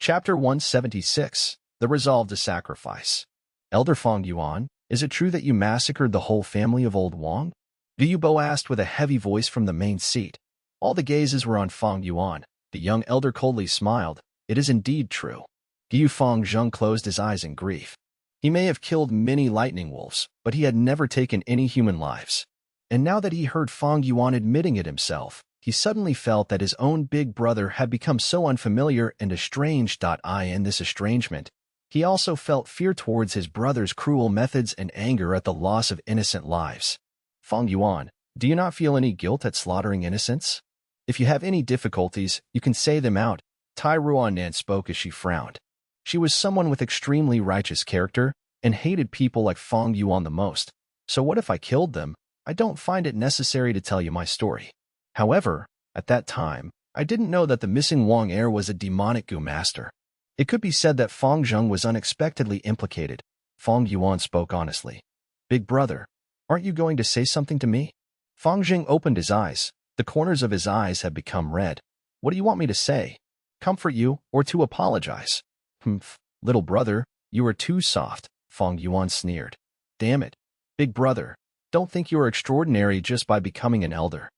Chapter 176. The Resolve to Sacrifice. Elder Fang Yuan, is it true that you massacred the whole family of old Wang? Gu Bo asked with a heavy voice from the main seat. All the gazes were on Fang Yuan. The young elder coldly smiled. It is indeed true. Gu Fangzheng closed his eyes in grief. He may have killed many lightning wolves, but he had never taken any human lives. And now that he heard Fang Yuan admitting it himself, he suddenly felt that his own big brother had become so unfamiliar and estranged. In this estrangement, he also felt fear towards his brother's cruel methods and anger at the loss of innocent lives. Fang Yuan, do you not feel any guilt at slaughtering innocents? If you have any difficulties, you can say them out. Tai Ruanan spoke as she frowned. She was someone with extremely righteous character and hated people like Fang Yuan the most. So what if I killed them? I don't find it necessary to tell you my story. However, at that time, I didn't know that the missing Wang heir was a demonic Gu master. It could be said that Fang Zheng was unexpectedly implicated. Fang Yuan spoke honestly. Big brother, aren't you going to say something to me? Fang Zheng opened his eyes. The corners of his eyes had become red. What do you want me to say? Comfort you, or to apologize? Humph, little brother, you are too soft, Fang Yuan sneered. Damn it. Big brother, don't think you are extraordinary just by becoming an elder.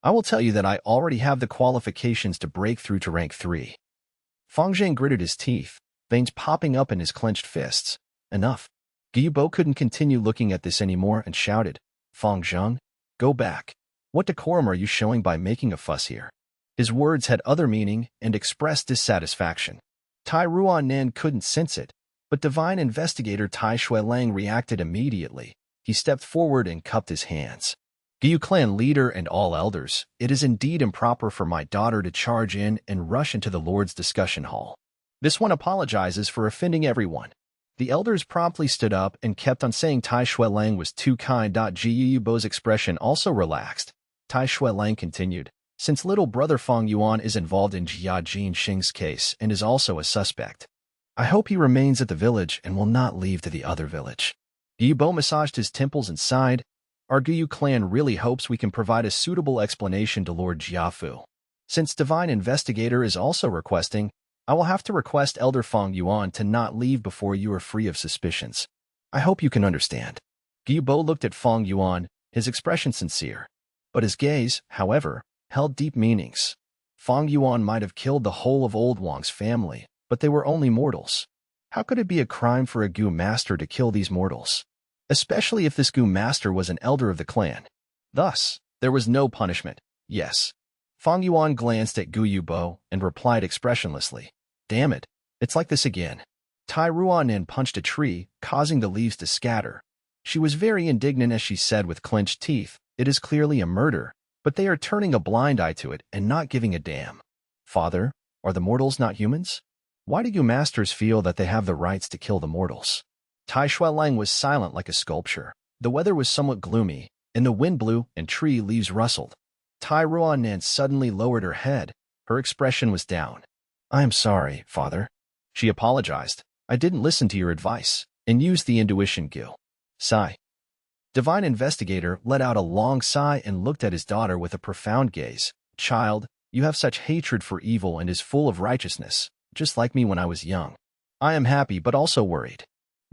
I will tell you that I already have the qualifications to break through to rank 3. Fang Zheng gritted his teeth, veins popping up in his clenched fists. Enough. Gu Bo couldn't continue looking at this anymore and shouted, Fang Zheng, go back. What decorum are you showing by making a fuss here? His words had other meaning and expressed dissatisfaction. Tai Ruanan couldn't sense it, but divine investigator Tai Shuelang reacted immediately. He stepped forward and cupped his hands. Gu clan leader and all elders, it is indeed improper for my daughter to charge in and rush into the Lord's discussion hall. This one apologizes for offending everyone. The elders promptly stood up and kept on saying Tai Shuelang was too kind. Gu Bo's expression also relaxed. Tai Shuelang continued, since little brother Fang Yuan is involved in Jia Jinxing's case and is also a suspect, I hope he remains at the village and will not leave to the other village. Gu Bo massaged his temples and sighed. Our Gu clan really hopes we can provide a suitable explanation to Lord Jiafu. Since Divine Investigator is also requesting, I will have to request Elder Fang Yuan to not leave before you are free of suspicions. I hope you can understand. Gu Bo looked at Fang Yuan, his expression sincere. But his gaze, however, held deep meanings. Fang Yuan might have killed the whole of old Wang's family, but they were only mortals. How could it be a crime for a Gu master to kill these mortals? Especially if this Gu master was an elder of the clan. Thus, there was no punishment. Yes. Fang Yuan glanced at Gu Bo and replied expressionlessly. Damn it, it's like this again. Tai Ruanan punched a tree, causing the leaves to scatter. She was very indignant as she said with clenched teeth, it is clearly a murder, but they are turning a blind eye to it and not giving a damn. Father, are the mortals not humans? Why do Gu masters feel that they have the rights to kill the mortals? Tai Shuelang was silent like a sculpture. The weather was somewhat gloomy, and the wind blew and tree leaves rustled. Tai Ruanan suddenly lowered her head. Her expression was down. I am sorry, father. She apologized. I didn't listen to your advice, and used the intuition Gu. Sigh. Divine Investigator let out a long sigh and looked at his daughter with a profound gaze. Child, you have such hatred for evil and is full of righteousness, just like me when I was young. I am happy but also worried.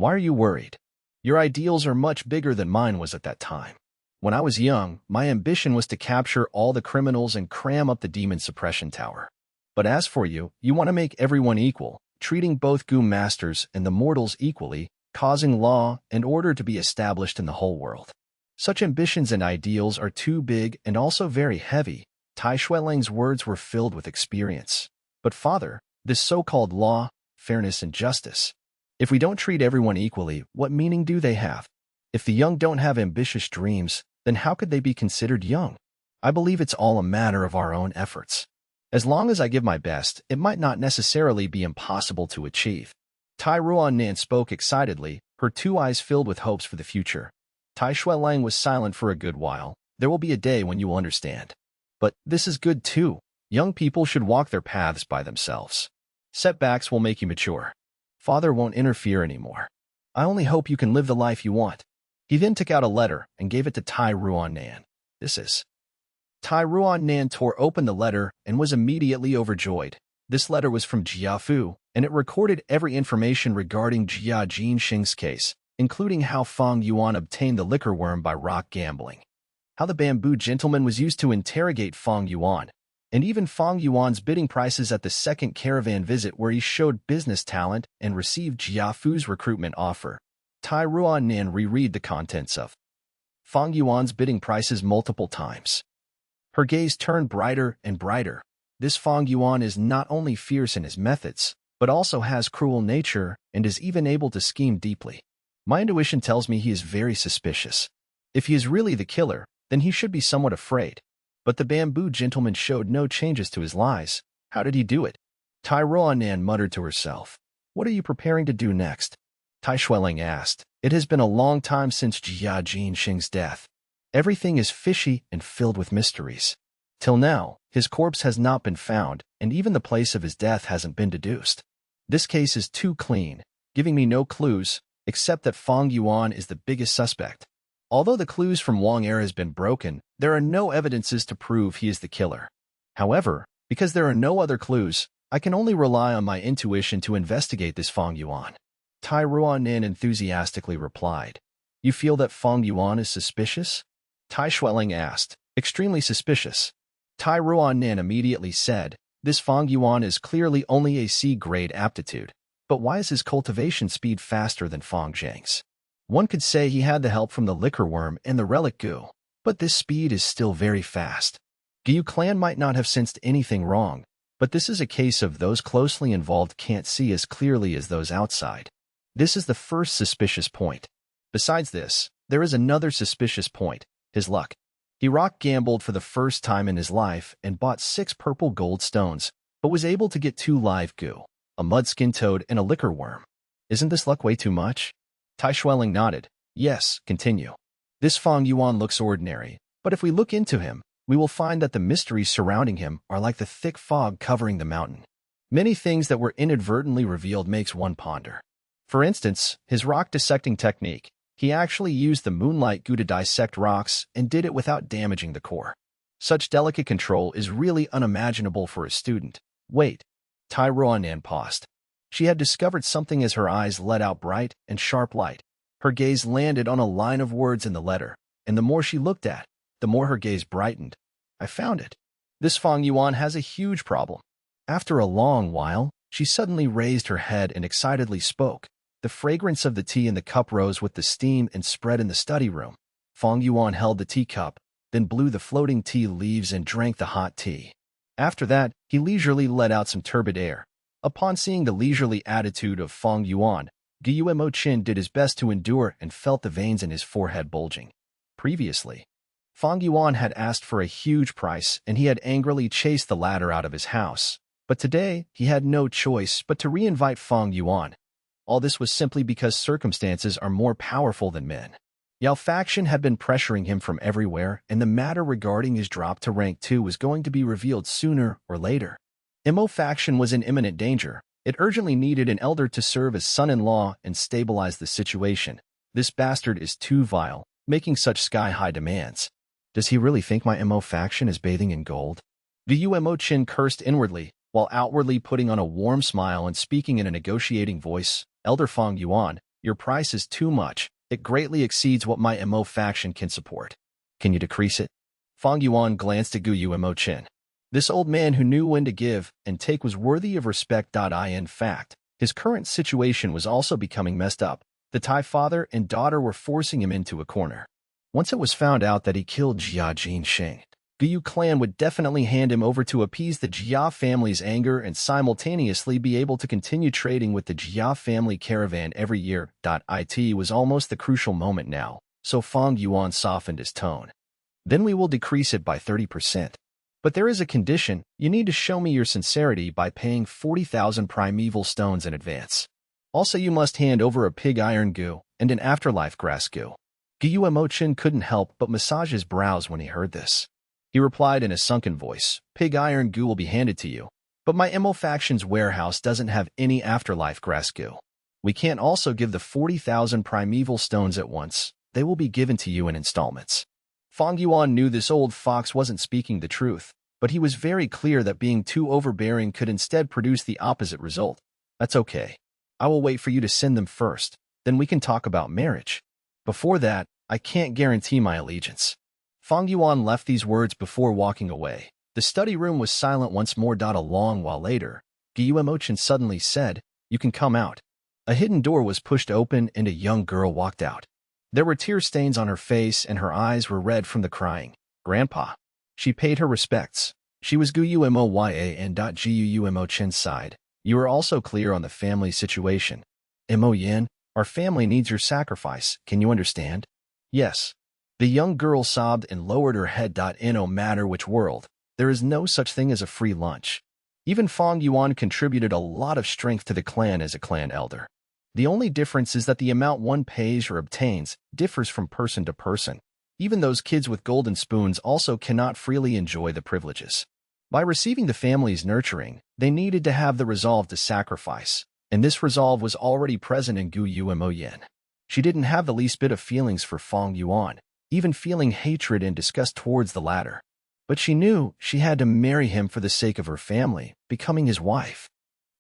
Why are you worried? Your ideals are much bigger than mine was at that time. When I was young, my ambition was to capture all the criminals and cram up the demon suppression tower. But as for you, you want to make everyone equal, treating both Gu masters and the mortals equally, causing law and order to be established in the whole world. Such ambitions and ideals are too big and also very heavy. Tai Shuelang's words were filled with experience. But father, this so-called law, fairness and justice, if we don't treat everyone equally, what meaning do they have? If the young don't have ambitious dreams, then how could they be considered young? I believe it's all a matter of our own efforts. As long as I give my best, it might not necessarily be impossible to achieve. Tai Ruanan spoke excitedly, her two eyes filled with hopes for the future. Tai Shuelang was silent for a good while. There will be a day when you will understand. But this is good too. Young people should walk their paths by themselves. Setbacks will make you mature. Father won't interfere anymore. I only hope you can live the life you want. He then took out a letter and gave it to Tai Ruanan. This is. Tai Ruanan tore open the letter and was immediately overjoyed. This letter was from Jiafu, and it recorded every information regarding Jia Jinxing's case, including how Fang Yuan obtained the liquor worm by rock gambling, how the bamboo gentleman was used to interrogate Fang Yuan, and even Fang Yuan's bidding prices at the second caravan visit where he showed business talent and received Jia Fu's recruitment offer. Tai Ruan-Nin reread the contents of Fang Yuan's bidding prices multiple times. Her gaze turned brighter and brighter. This Fang Yuan is not only fierce in his methods, but also has cruel nature and is even able to scheme deeply. My intuition tells me he is very suspicious. If he is really the killer, then he should be somewhat afraid. But the bamboo gentleman showed no changes to his lies. How did he do it? Tai Ruan-Nin muttered to herself. What are you preparing to do next? Tai Xueling asked. It has been a long time since Jia Jinxing's death. Everything is fishy and filled with mysteries. Till now, his corpse has not been found, and even the place of his death hasn't been deduced. This case is too clean, giving me no clues, except that Fang Yuan is the biggest suspect. Although the clues from Wang Era has been broken, there are no evidences to prove he is the killer. However, because there are no other clues, I can only rely on my intuition to investigate this Fang Yuan. Tai Ruan-Nin enthusiastically replied. You feel that Fang Yuan is suspicious? Tai Xueling asked. Extremely suspicious. Tai Ruan-Nin immediately said, this Fang Yuan is clearly only a C-grade aptitude. But why is his cultivation speed faster than Fang Zhang's? One could say he had the help from the liquor worm and the relic goo, but this speed is still very fast. Gu clan might not have sensed anything wrong, but this is a case of those closely involved can't see as clearly as those outside. This is the first suspicious point. Besides this, there is another suspicious point, his luck. He rock gambled for the first time in his life and bought 6 purple gold stones, but was able to get 2 live goo, a mudskin toad and a liquor worm. Isn't this luck way too much? Tai Xueling nodded. Yes, continue. This Fang Yuan looks ordinary, but if we look into him, we will find that the mysteries surrounding him are like the thick fog covering the mountain. Many things that were inadvertently revealed makes one ponder. For instance, his rock dissecting technique. He actually used the moonlight goo to dissect rocks and did it without damaging the core. Such delicate control is really unimaginable for a student. Wait. Tai Ruan-Nin paused. She had discovered something as her eyes let out bright and sharp light. Her gaze landed on a line of words in the letter, and the more she looked at, the more her gaze brightened. I found it. This Fang Yuan has a huge problem. After a long while, she suddenly raised her head and excitedly spoke. The fragrance of the tea in the cup rose with the steam and spread in the study room. Fang Yuan held the teacup, then blew the floating tea leaves and drank the hot tea. After that, he leisurely let out some turbid air. Upon seeing the leisurely attitude of Fang Yuan, Guillermo Qin did his best to endure and felt the veins in his forehead bulging. Previously, Fang Yuan had asked for a huge price and he had angrily chased the latter out of his house. But today, he had no choice but to reinvite Fang Yuan. All this was simply because circumstances are more powerful than men. Yao faction had been pressuring him from everywhere, and the matter regarding his drop to rank 2 was going to be revealed sooner or later. Mo faction was in imminent danger. It urgently needed an elder to serve as son-in-law and stabilize the situation. This bastard is too vile, making such sky-high demands. Does he really think my Mo faction is bathing in gold? Mo Qin cursed inwardly, while outwardly putting on a warm smile and speaking in a negotiating voice. Elder Fang Yuan, your price is too much. It greatly exceeds what my Mo faction can support. Can you decrease it? Fang Yuan glanced at Mo Qin. This old man who knew when to give and take was worthy of respect. In fact, his current situation was also becoming messed up. The Tai father and daughter were forcing him into a corner. Once it was found out that he killed Jia Jinxing, Gu clan would definitely hand him over to appease the Jia family's anger and simultaneously be able to continue trading with the Jia family caravan every year. It was almost the crucial moment now, so Fang Yuan softened his tone. Then we will decrease it by 30%. But there is a condition. You need to show me your sincerity by paying 40,000 primeval stones in advance. Also, you must hand over a pig iron goo and an afterlife grass goo. Guillermo Qin couldn't help but massage his brows when he heard this. He replied in a sunken voice, pig iron goo will be handed to you, but my Mo faction's warehouse doesn't have any afterlife grass goo. We can't also give the 40,000 primeval stones at once. They will be given to you in installments. Fang Yuan knew this old fox wasn't speaking the truth, but he was very clear that being too overbearing could instead produce the opposite result. That's okay. I will wait for you to send them first, then we can talk about marriage. Before that, I can't guarantee my allegiance. Fang Yuan left these words before walking away. The study room was silent once more. A long while later, Guo suddenly said, "You can come out." A hidden door was pushed open and a young girl walked out. There were tear stains on her face and her eyes were red from the crying. "Grandpa." She paid her respects. She was Guomoya and Guo Chen's side. "You are also clear on the family situation. Mo Yin, our family needs your sacrifice. Can you understand?" "Yes." The young girl sobbed and lowered her head. In no matter which world, there is no such thing as a free lunch. Even Fang Yuan contributed a lot of strength to the clan as a clan elder. The only difference is that the amount one pays or obtains differs from person to person. Even those kids with golden spoons also cannot freely enjoy the privileges. By receiving the family's nurturing, they needed to have the resolve to sacrifice, and this resolve was already present in Guo Yin. She didn't have the least bit of feelings for Fang Yuan, even feeling hatred and disgust towards the latter. But she knew she had to marry him for the sake of her family, becoming his wife.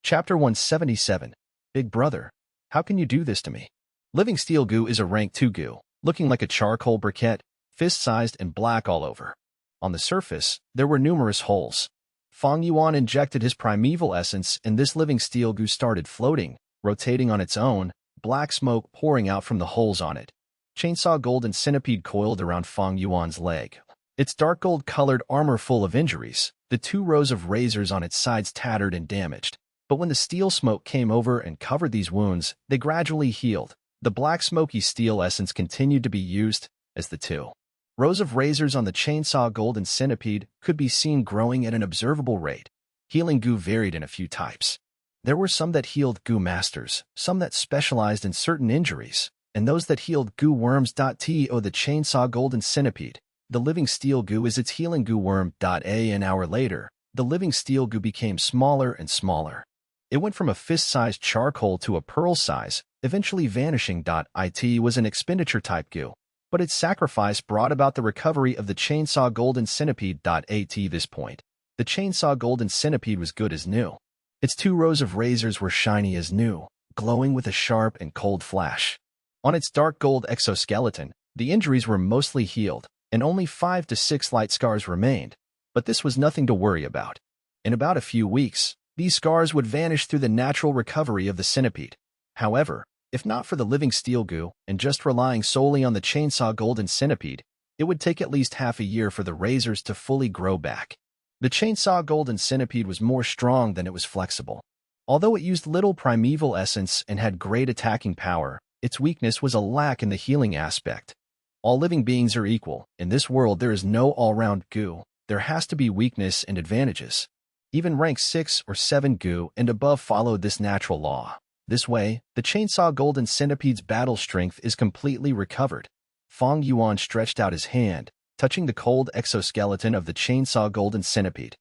Chapter 177. Big Brother, how can you do this to me? Living Steel Gu is a rank 2 Gu, looking like a charcoal briquette, fist-sized and black all over. On the surface, there were numerous holes. Fang Yuan injected his primeval essence and this living steel Gu started floating, rotating on its own, black smoke pouring out from the holes on it. Chainsaw golden centipede coiled around Fang Yuan's leg. Its dark gold-colored armor full of injuries, the 2 rows of razors on its sides tattered and damaged. But when the steel smoke came over and covered these wounds, they gradually healed. The black smoky steel essence continued to be used as the 2 rows of razors on the chainsaw golden centipede could be seen growing at an observable rate. Healing Gu varied in a few types. There were some that healed Gu masters, some that specialized in certain injuries, and those that healed Gu worms. The chainsaw golden centipede. The living steel Gu is its healing Gu worm. An hour later, the living steel Gu became smaller and smaller. It went from a fist-sized charcoal to a pearl size, eventually vanishing. It was an expenditure type Gu, but its sacrifice brought about the recovery of the chainsaw golden centipede. At this point, the chainsaw golden centipede was good as new. Its 2 rows of razors were shiny as new, glowing with a sharp and cold flash. On its dark gold exoskeleton, the injuries were mostly healed, and only 5 to 6 light scars remained, but this was nothing to worry about. In about a few weeks, these scars would vanish through the natural recovery of the centipede. However, if not for the living steel Gu and just relying solely on the chainsaw golden centipede, it would take at least half a year for the razors to fully grow back. The chainsaw golden centipede was more strong than it was flexible. Although it used little primeval essence and had great attacking power, its weakness was a lack in the healing aspect. All living beings are equal. In this world there is no all-round Gu. There has to be weakness and advantages. Even rank 6 or 7 Gu and above followed this natural law. This way, the chainsaw golden centipede's battle strength is completely recovered. Fang Yuan stretched out his hand, touching the cold exoskeleton of the chainsaw golden centipede.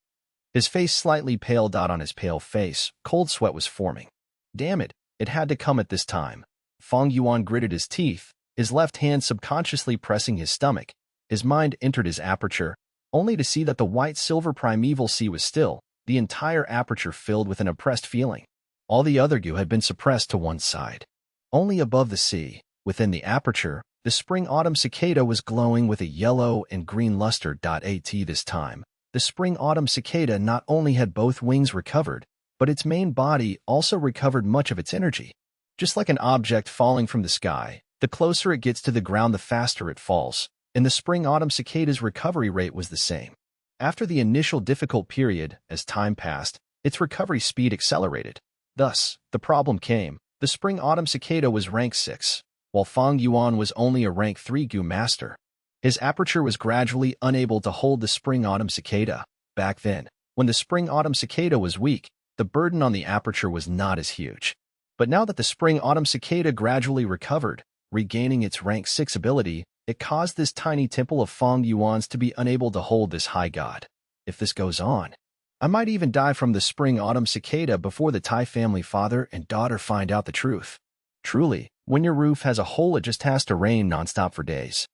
His face slightly paled. On his pale face, cold sweat was forming. Damn it, it had to come at this time. Fang Yuan gritted his teeth, his left hand subconsciously pressing his stomach. His mind entered his aperture, only to see that the white-silver primeval sea was still, the entire aperture filled with an oppressed feeling. All the other Gu had been suppressed to one side. Only above the sea, within the aperture, the spring-autumn cicada was glowing with a yellow and green luster. At this time, the spring-autumn cicada not only had both wings recovered, but its main body also recovered much of its energy. Just like an object falling from the sky, the closer it gets to the ground the faster it falls, and the spring-autumn cicada's recovery rate was the same. After the initial difficult period, as time passed, its recovery speed accelerated. Thus, the problem came. The spring-autumn cicada was rank 6, while Fang Yuan was only a rank 3 Gu master. His aperture was gradually unable to hold the spring-autumn cicada. Back then, when the spring-autumn cicada was weak, the burden on the aperture was not as huge. But now that the spring-autumn cicada gradually recovered, regaining its rank 6 ability, it caused this tiny temple of Fang Yuan's to be unable to hold this high god. If this goes on, I might even die from the spring-autumn cicada before the Tai family father and daughter find out the truth. Truly, when your roof has a hole it just has to rain nonstop for days.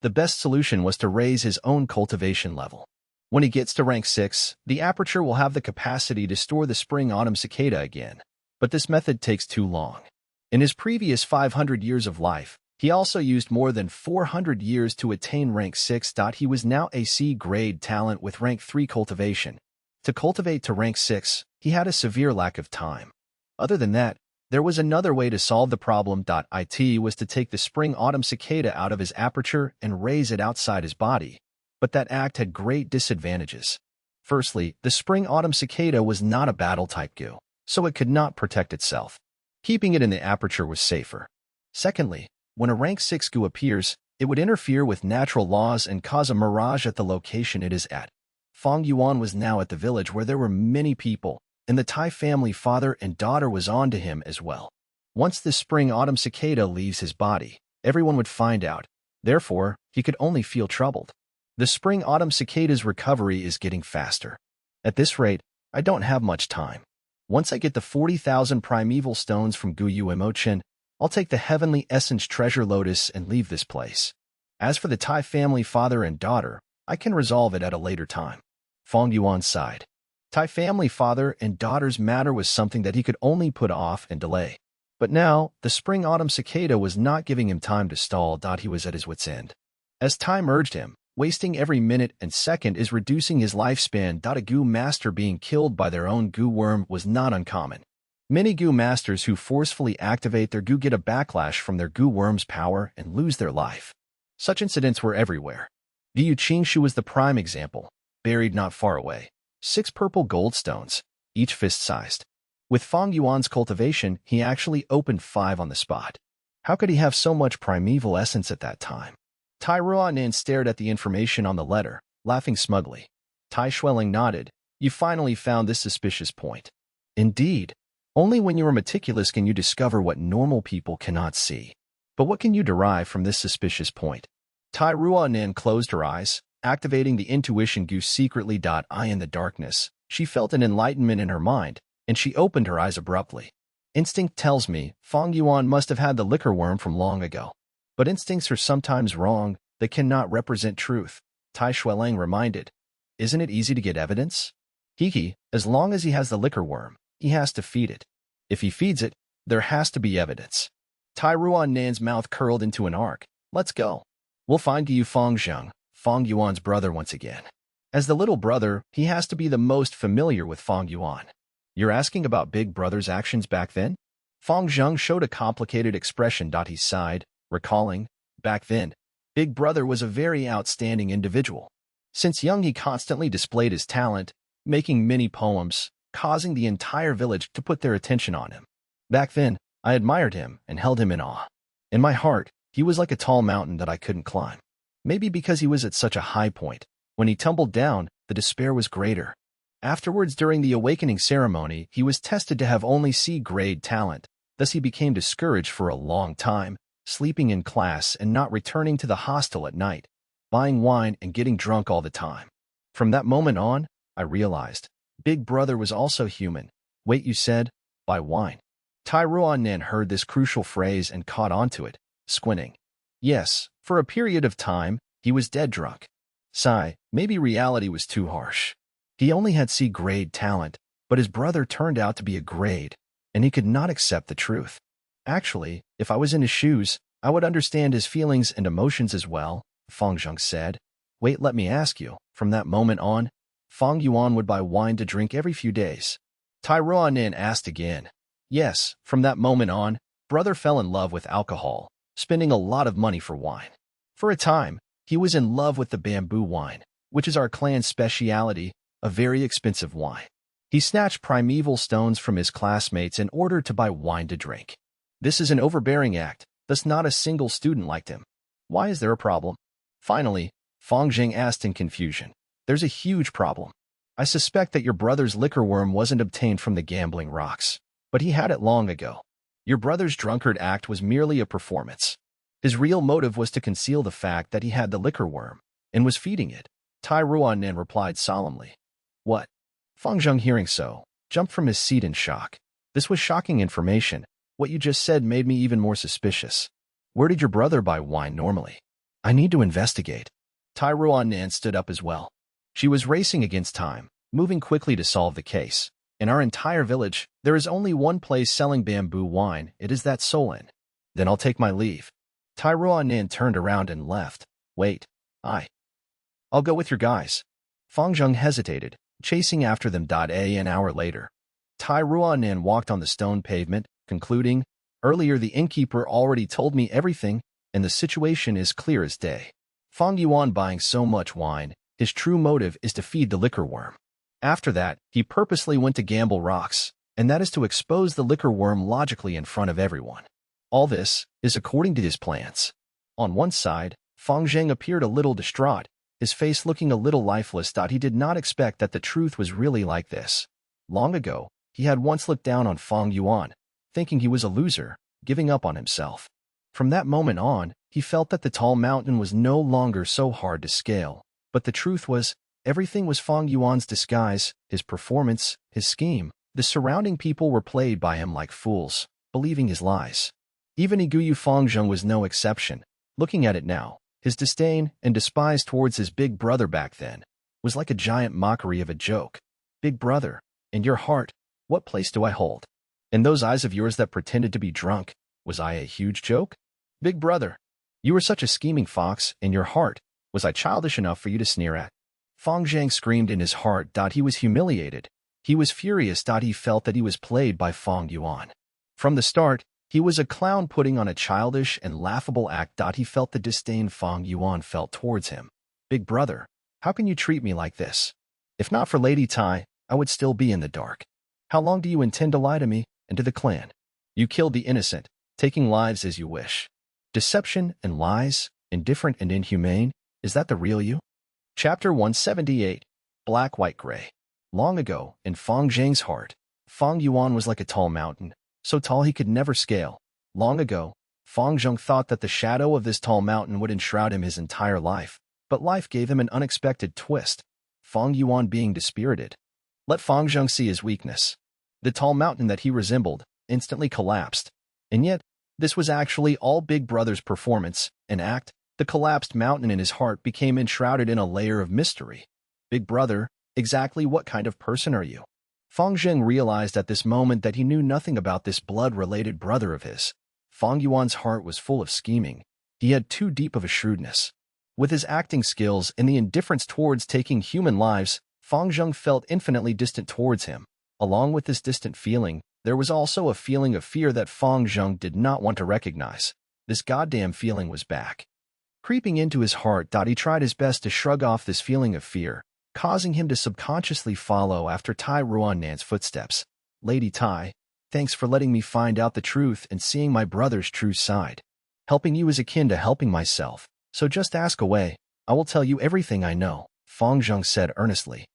The best solution was to raise his own cultivation level. When he gets to rank 6, the aperture will have the capacity to store the spring-autumn cicada again. But this method takes too long. In his previous 500 years of life, he also used more than 400 years to attain rank 6. He was now a C-grade talent with rank 3 cultivation. To cultivate to rank 6, he had a severe lack of time. Other than that, there was another way to solve the problem. It was to take the spring-autumn cicada out of his aperture and raise it outside his body. But that act had great disadvantages. Firstly, the spring-autumn cicada was not a battle-type goo, so it could not protect itself. Keeping it in the aperture was safer. Secondly, when a rank 6 goo appears, it would interfere with natural laws and cause a mirage at the location it is at. Fang Yuan was now at the village where there were many people, and the Tai family father and daughter was on to him as well. Once the spring-autumn cicada leaves his body, everyone would find out. Therefore, he could only feel troubled. The spring-autumn cicada's recovery is getting faster. At this rate, I don't have much time. Once I get the 40,000 primeval stones from Guyu Emochen, I'll take the heavenly essence treasure lotus and leave this place. As for the Tai family father and daughter, I can resolve it at a later time. Fang Yuan sighed. Tai family father and daughter's matter was something that he could only put off and delay. But now, the spring-autumn cicada was not giving him time to stall. He was at his wit's end. As time urged him, wasting every minute and second is reducing his lifespan. A goo master being killed by their own goo worm was not uncommon. Many goo masters who forcefully activate their goo get a backlash from their goo worm's power and lose their life. Such incidents were everywhere. Yu Qingshu was the prime example, buried not far away. 6 purple gold stones, each fist-sized. With Fang Yuan's cultivation, he actually opened 5 on the spot. How could he have so much primeval essence at that time? Tai Ruanan stared at the information on the letter, laughing smugly. Tai Xueling nodded. You finally found this suspicious point. Indeed. Only when you are meticulous can you discover what normal people cannot see. But what can you derive from this suspicious point? Tai Ruanan closed her eyes, activating the intuition goose secretly. In the darkness, she felt an enlightenment in her mind, and she opened her eyes abruptly. Instinct tells me Fang Yuan must have had the liquor worm from long ago. But instincts are sometimes wrong, they cannot represent truth. Tai Xueling reminded. Isn't it easy to get evidence? As long as he has the liquor worm, he has to feed it. If he feeds it, there has to be evidence. Tai Ruanan's mouth curled into an arc. Let's go. We'll find Gu Fangzheng, Fang Yuan's brother once again. As the little brother, he has to be the most familiar with Fang Yuan. You're asking about Big Brother's actions back then? Fang Zheng showed a complicated expression. He sighed, recalling, back then, Big Brother was a very outstanding individual. Since young he constantly displayed his talent, making many poems, causing the entire village to put their attention on him. Back then, I admired him and held him in awe. In my heart, he was like a tall mountain that I couldn't climb. Maybe because he was at such a high point. When he tumbled down, the despair was greater. Afterwards, during the awakening ceremony, he was tested to have only C-grade talent. Thus he became discouraged for a long time, sleeping in class and not returning to the hostel at night, buying wine and getting drunk all the time. From that moment on, I realized, Big Brother was also human. Wait, you said? Buy wine. Tai Ruanan heard this crucial phrase and caught onto it, squinting. Yes, for a period of time, he was dead drunk. Sigh, maybe reality was too harsh. He only had C-grade talent, but his brother turned out to be a grade, and he could not accept the truth. Actually, if I was in his shoes, I would understand his feelings and emotions as well, Fang Zheng said. Wait, let me ask you. From that moment on, Fang Yuan would buy wine to drink every few days. Tai Ruanan asked again. Yes, from that moment on, brother fell in love with alcohol, spending a lot of money for wine. For a time, he was in love with the bamboo wine, which is our clan's speciality, a very expensive wine. He snatched primeval stones from his classmates in order to buy wine to drink. This is an overbearing act, thus not a single student liked him. Why is there a problem? Finally, Fang Zheng asked in confusion. There's a huge problem. I suspect that your brother's liquor worm wasn't obtained from the gambling rocks, but he had it long ago. Your brother's drunkard act was merely a performance. His real motive was to conceal the fact that he had the liquor worm and was feeding it. Tai Ruanan replied solemnly. What? Fang Zheng, hearing so, jumped from his seat in shock. This was shocking information. What you just said made me even more suspicious. Where did your brother buy wine normally? I need to investigate. Tai Ruanan stood up as well. She was racing against time, moving quickly to solve the case. In our entire village, there is only one place selling bamboo wine. It is that Solin. Then I'll take my leave. Tai Ruanan turned around and left. Wait. I'll go with your guys. Fang Zheng hesitated, chasing after them. An hour later, Tai Ruanan walked on the stone pavement, concluding, earlier the innkeeper already told me everything, and the situation is clear as day. Fang Yuan buying so much wine, his true motive is to feed the liquor worm. After that, he purposely went to gamble rocks, and that is to expose the liquor worm logically in front of everyone. All this is according to his plans. On one side, Fang Zheng appeared a little distraught, his face looking a little lifeless. He did not expect that the truth was really like this. Long ago, he had once looked down on Fang Yuan, thinking he was a loser, giving up on himself. From that moment on, he felt that the tall mountain was no longer so hard to scale. But the truth was, everything was Fang Yuan's disguise, his performance, his scheme. The surrounding people were played by him like fools, believing his lies. Even Iguyu Fang Zheng was no exception. Looking at it now, his disdain and despise towards his big brother back then was like a giant mockery of a joke. Big brother, in your heart, what place do I hold? In those eyes of yours that pretended to be drunk, was I a huge joke? Big brother, you were such a scheming fox. In your heart, was I childish enough for you to sneer at? Fang Zheng screamed in his heart. He was humiliated. He was furious. He felt that he was played by Fang Yuan. From the start, he was a clown putting on a childish and laughable act. He felt the disdain Fang Yuan felt towards him. Big brother, how can you treat me like this? If not for Lady Tai, I would still be in the dark. How long do you intend to lie to me and to the clan? You killed the innocent, taking lives as you wish. Deception and lies, indifferent and inhumane, is that the real you? Chapter 178, Black, White, Gray. Long ago, in Fang Zheng's heart, Fang Yuan was like a tall mountain, so tall he could never scale. Long ago, Fang Zheng thought that the shadow of this tall mountain would enshroud him his entire life, but life gave him an unexpected twist, Fang Yuan being dispirited. Let Fang Zheng see his weakness. The tall mountain that he resembled instantly collapsed, and yet, this was actually all Big Brother's performance, an act. The collapsed mountain in his heart became enshrouded in a layer of mystery. Big brother, exactly what kind of person are you? Fang Zheng realized at this moment that he knew nothing about this blood-related brother of his. Fang Yuan's heart was full of scheming. He had too deep of a shrewdness. With his acting skills and the indifference towards taking human lives, Fang Zheng felt infinitely distant towards him. Along with this distant feeling, there was also a feeling of fear that Fang Zheng did not want to recognize. This goddamn feeling was back. Creeping into his heart. He tried his best to shrug off this feeling of fear, causing him to subconsciously follow after Tai Ruanan's footsteps. Lady Tai, thanks for letting me find out the truth and seeing my brother's true side. Helping you is akin to helping myself, so just ask away. I will tell you everything I know, Fang Zheng said earnestly.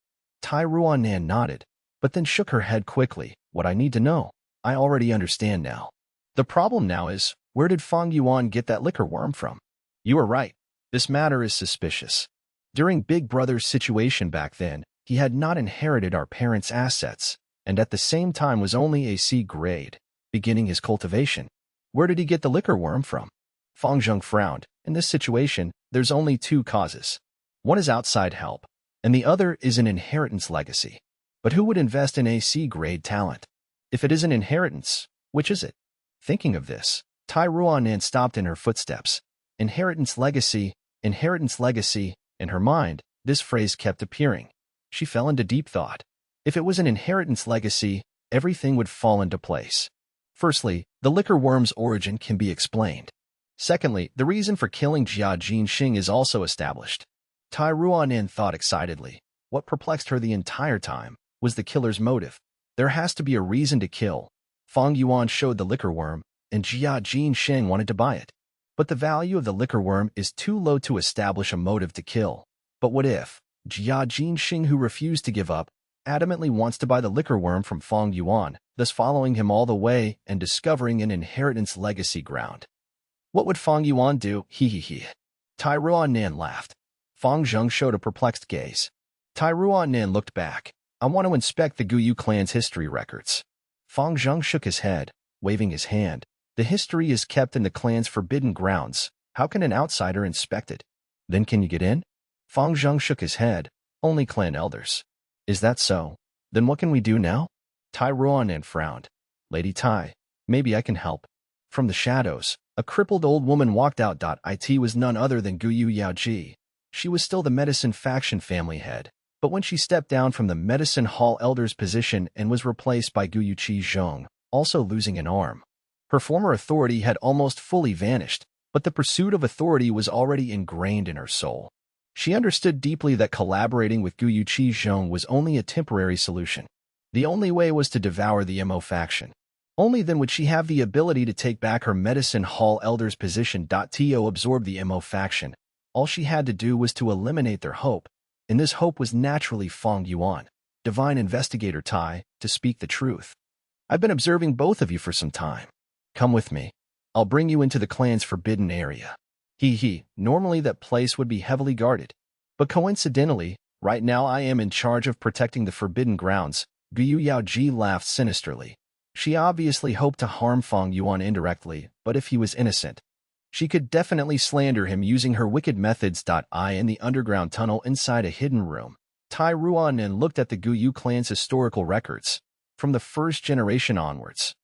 Tai Ruanan nodded, but then shook her head quickly. What I need to know, I already understand now. The problem now is, where did Fang Yuan get that liquor worm from? You are right. This matter is suspicious. During Big Brother's situation back then, he had not inherited our parents' assets, and at the same time was only a C grade, beginning his cultivation. Where did he get the liquor worm from? Fang Zheng frowned. In this situation, there's only two causes. One is outside help, and the other is an inheritance legacy. But who would invest in a C grade talent? If it is an inheritance, which is it? Thinking of this, Tai Ruanan stopped in her footsteps. Inheritance legacy, inheritance legacy. In her mind, this phrase kept appearing. She fell into deep thought. If it was an inheritance legacy, everything would fall into place. Firstly, the liquor worm's origin can be explained. Secondly, the reason for killing Jia Jinxing is also established. Tai Ruanan thought excitedly. What perplexed her the entire time was the killer's motive. There has to be a reason to kill. Fang Yuan showed the liquor worm, and Jia Jinxing wanted to buy it. But the value of the liquor worm is too low to establish a motive to kill. But what if Jia Jinxing, who refused to give up, adamantly wants to buy the liquor worm from Fang Yuan, thus following him all the way and discovering an inheritance legacy ground? What would Fang Yuan do? He. Tai Ruanan laughed. Fang Zheng showed a perplexed gaze. Tai Ruanan looked back. I want to inspect the Guyu clan's history records. Fang Zheng shook his head, waving his hand. The history is kept in the clan's forbidden grounds. How can an outsider inspect it? Then can you get in? Fang Zheng shook his head. Only clan elders. Is that so? Then what can we do now? Tai Ruan frowned. Lady Tai, maybe I can help. From the shadows, a crippled old woman walked out. It was none other than Guyu Yaoji. She was still the medicine faction family head, but when she stepped down from the medicine hall elder's position and was replaced by Guyu Qi Zhong, also losing an arm. Her former authority had almost fully vanished, but the pursuit of authority was already ingrained in her soul. She understood deeply that collaborating with Guyu Qi Zhong was only a temporary solution. The only way was to devour the Mo faction. Only then would she have the ability to take back her medicine hall elder's position. To absorb the Mo faction, all she had to do was to eliminate their hope, and this hope was naturally Fang Yuan, divine investigator Tai, to speak the truth. I've been observing both of you for some time. Come with me. I'll bring you into the clan's forbidden area. Normally that place would be heavily guarded. But coincidentally, right now I am in charge of protecting the forbidden grounds. Guyu Yaoji laughed sinisterly. She obviously hoped to harm Fang Yuan indirectly, but if he was innocent, she could definitely slander him using her wicked methods. In the underground tunnel inside a hidden room, Tai Ruan looked at the Guyu clan's historical records, from the first generation onwards.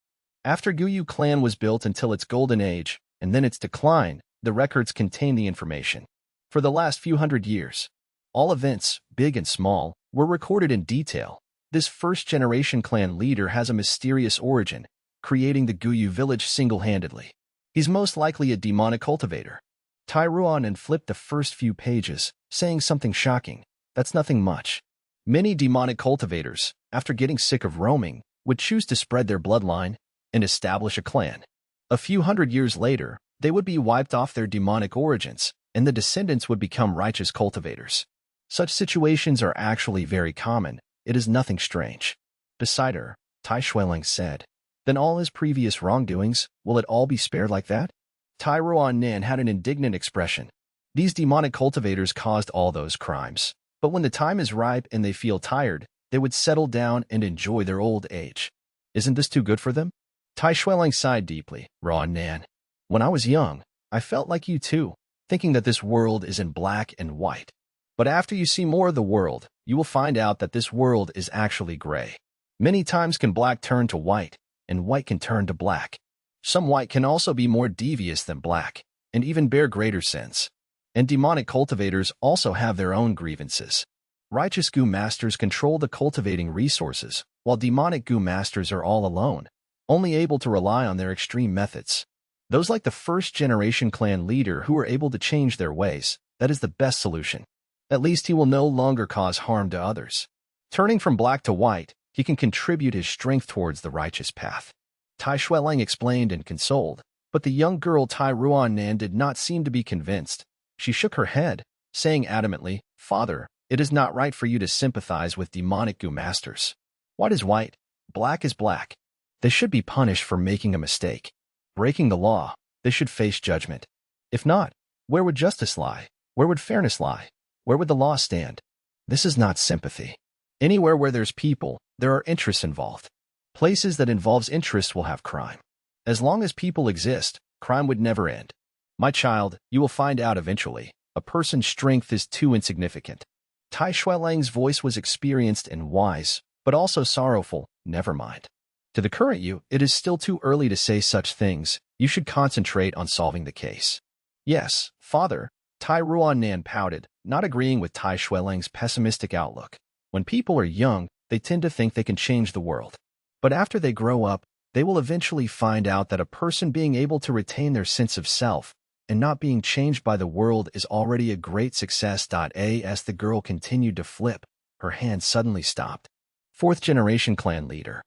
After Guyu clan was built until its golden age, and then its decline, the records contain the information. For the last few hundred years, all events, big and small, were recorded in detail. This first-generation clan leader has a mysterious origin, creating the Guyu village single-handedly. He's most likely a demonic cultivator. Tai Ruan flipped the first few pages, saying something shocking. That's nothing much. Many demonic cultivators, after getting sick of roaming, would choose to spread their bloodline and establish a clan. A few hundred years later, they would be wiped off their demonic origins, and the descendants would become righteous cultivators. Such situations are actually very common. It is nothing strange. Beside her, Tai Shuiling said, Then all his previous wrongdoings, will it all be spared like that? Tai Ruan had an indignant expression. These demonic cultivators caused all those crimes. But when the time is ripe and they feel tired, they would settle down and enjoy their old age. Isn't this too good for them? Tai Shuiling sighed deeply. Ruan, when I was young, I felt like you too, thinking that this world is in black and white. But after you see more of the world, you will find out that this world is actually gray. Many times can black turn to white, and white can turn to black. Some white can also be more devious than black, and even bear greater sins. And demonic cultivators also have their own grievances. Righteous Gu masters control the cultivating resources, while demonic Gu masters are all alone, only able to rely on their extreme methods. Those like the first-generation clan leader who are able to change their ways, that is the best solution. At least he will no longer cause harm to others. Turning from black to white, he can contribute his strength towards the righteous path. Tai Shuiling explained and consoled, but the young girl Tai Ruan did not seem to be convinced. She shook her head, saying adamantly, Father, it is not right for you to sympathize with demonic Gu masters. White is white, black is black. They should be punished for making a mistake. Breaking the law, they should face judgment. If not, where would justice lie? Where would fairness lie? Where would the law stand? This is not sympathy. Anywhere where there's people, there are interests involved. Places that involves interest will have crime. As long as people exist, crime would never end. My child, you will find out eventually, a person's strength is too insignificant. Tai Shuiling's voice was experienced and wise, but also sorrowful. Never mind. To the current you, it is still too early to say such things. You should concentrate on solving the case. Yes, Father, Tai Ruan pouted, not agreeing with Tai Shuiling's pessimistic outlook. When people are young, they tend to think they can change the world. But after they grow up, they will eventually find out that a person being able to retain their sense of self and not being changed by the world is already a great success. As the girl continued to flip, her hand suddenly stopped. Fourth-generation clan leader.